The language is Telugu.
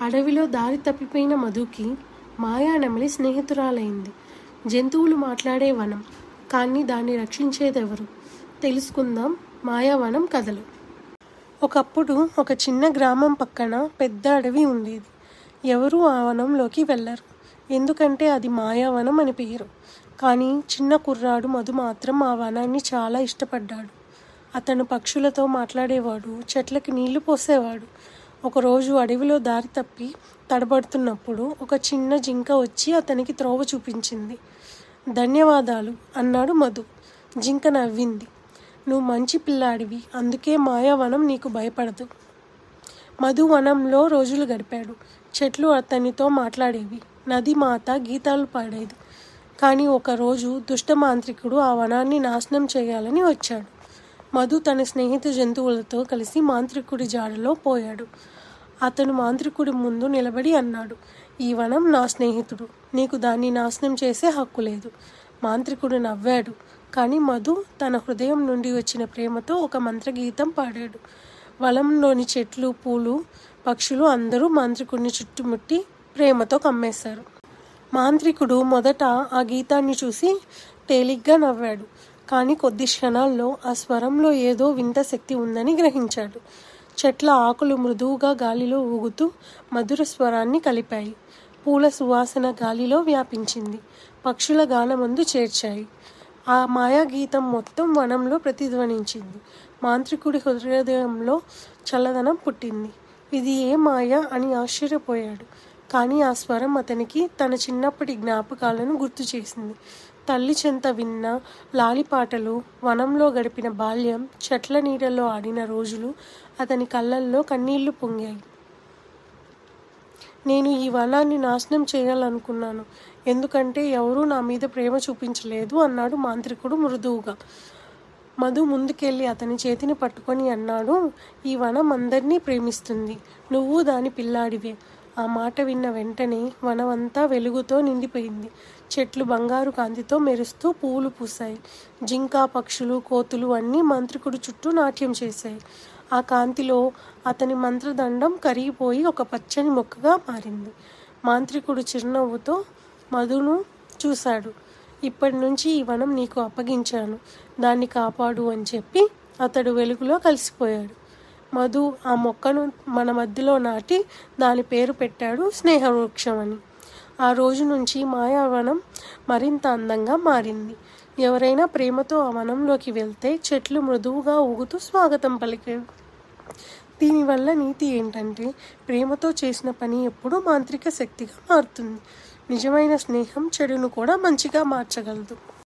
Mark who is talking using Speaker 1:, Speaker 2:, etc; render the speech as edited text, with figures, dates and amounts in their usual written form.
Speaker 1: అడవిలో దారి తప్పిపోయిన మధుకి మాయా నెమలి స్నేహితురాలైంది. జంతువులు మాట్లాడే వనం, కానీ దాన్ని రక్షించేదెవరు? తెలుసుకుందాం మాయావనం కథలు. ఒకప్పుడు ఒక చిన్న గ్రామం పక్కన పెద్ద అడవి ఉండేది. ఎవరూ ఆ వనంలోకి వెళ్ళరు, ఎందుకంటే అది మాయావనం అని పేరు. కానీ చిన్న కుర్రాడు మధు మాత్రం ఆ వనాన్ని చాలా ఇష్టపడ్డాడు. అతను పక్షులతో మాట్లాడేవాడు, చెట్లకి నీళ్లు పోసేవాడు. ఒకరోజు అడవిలో దారి తప్పి తడబడుతున్నప్పుడు ఒక చిన్న జింక వచ్చి అతనికి త్రోవ చూపించింది. ధన్యవాదాలు అన్నాడు మధు. జింక నవ్వింది. నువ్వు మంచి పిల్లాడివి, అందుకే మాయావనం నీకు భయపడదు. మధు వనంలో రోజులు గడిపాడు. చెట్లు అతనితో మాట్లాడేవి, నది మాత గీతాలు పాడేది. కానీ ఒకరోజు దుష్ట మాంత్రికుడు ఆ వనాన్ని నాశనం చేయాలని వచ్చాడు. మధు తన స్నేహిత జంతువులతో కలిసి మాంత్రికుడి జాడలో పోయాడు. అతను మాంత్రికుడి ముందు నిలబడి అన్నాడు, ఈ వనం నా స్నేహితుడు, నీకు దాన్ని నాశనం చేసే హక్కు లేదు. మాంత్రికుడు నవ్వాడు, కానీ మధు తన హృదయం నుండి వచ్చిన ప్రేమతో ఒక మంత్రగీతం పాడాడు. వనంలోని చెట్లు, పూలు, పక్షులు అందరూ మాంత్రికుడిని చుట్టుముట్టి ప్రేమతో కమ్మేశారు. మాంత్రికుడు మొదట ఆ గీతాన్ని చూసి తేలిగ్గా నవ్వాడు, కానీ కొద్ది క్షణాల్లో ఆ స్వరంలో ఏదో వింత శక్తి ఉందని గ్రహించాడు. చెట్ల ఆకులు మృదువుగా గాలిలో ఊగుతూ మధుర స్వరాన్ని కలిపాయి. పూల సువాసన గాలిలో వ్యాపించింది, పక్షుల గానమందు చేర్చాయి. ఆ మాయా గీతం మొత్తం వనంలో ప్రతిధ్వనించింది. మాంత్రికుడి హృదయంలో చల్లదనం పుట్టింది. ఇది ఏ మాయ అని ఆశ్చర్యపోయాడు. కానీ ఆ స్వరం అతనికి తన చిన్నప్పటి జ్ఞాపకాలను గుర్తు చేసింది. తల్లి చెంత విన్న లాలిపాటలు, వనంలో గడిపిన బాల్యం, చెట్ల నీడలో ఆడిన రోజులు అతని కళ్ళల్లో కన్నీళ్లు పొంగాయి. నేను ఈ వనాన్ని నాశనం చేయాలనుకున్నాను, ఎందుకంటే ఎవరూ నా మీద ప్రేమ చూపించలేదు అన్నాడు మాంత్రికుడు మృదువుగా. మధు ముందుకెళ్ళి అతని చేతిని పట్టుకొని అన్నాడు, ఈ వనం అందరినీ ప్రేమిస్తుంది, నువ్వు దాని పిల్లాడివే. ఆ మాట విన్న వెంటనే వనమంతా వెలుగుతో నిండిపోయింది. చెట్లు బంగారు కాంతితో మెరుస్తూ పువ్వులు పూసాయి. జింక, పక్షులు, కోతులు అన్నీ మాంత్రికుడు చుట్టూ నాట్యం చేశాయి. ఆ కాంతిలో అతని మంత్రదండం కరిగిపోయి ఒక పచ్చని మొక్కగా మారింది. మాంత్రికుడు చిరునవ్వుతో మధును చూశాడు. ఇప్పటి నుంచి ఈ వనం నీకు అప్పగించాను, దాన్ని కాపాడు అని చెప్పి అతడు వెలుగులో కలిసిపోయాడు. మధు ఆ మొక్కను మన మధ్యలో నాటి దాని పేరు పెట్టాడు స్నేహవృక్షం అని. ఆ రోజు నుంచి మాయావనం మరింత అందంగా మారింది. ఎవరైనా ప్రేమతో ఆ వనంలోకి వెళ్తే చెట్లు మృదువుగా ఊగుతూ స్వాగతం పలికేవి. దీనివల్ల నీతి ఏంటంటే, ప్రేమతో చేసిన పని ఎప్పుడూ మాంత్రిక శక్తిగా మారుతుంది. నిజమైన స్నేహం చెడును కూడా మంచిగా మార్చగలదు.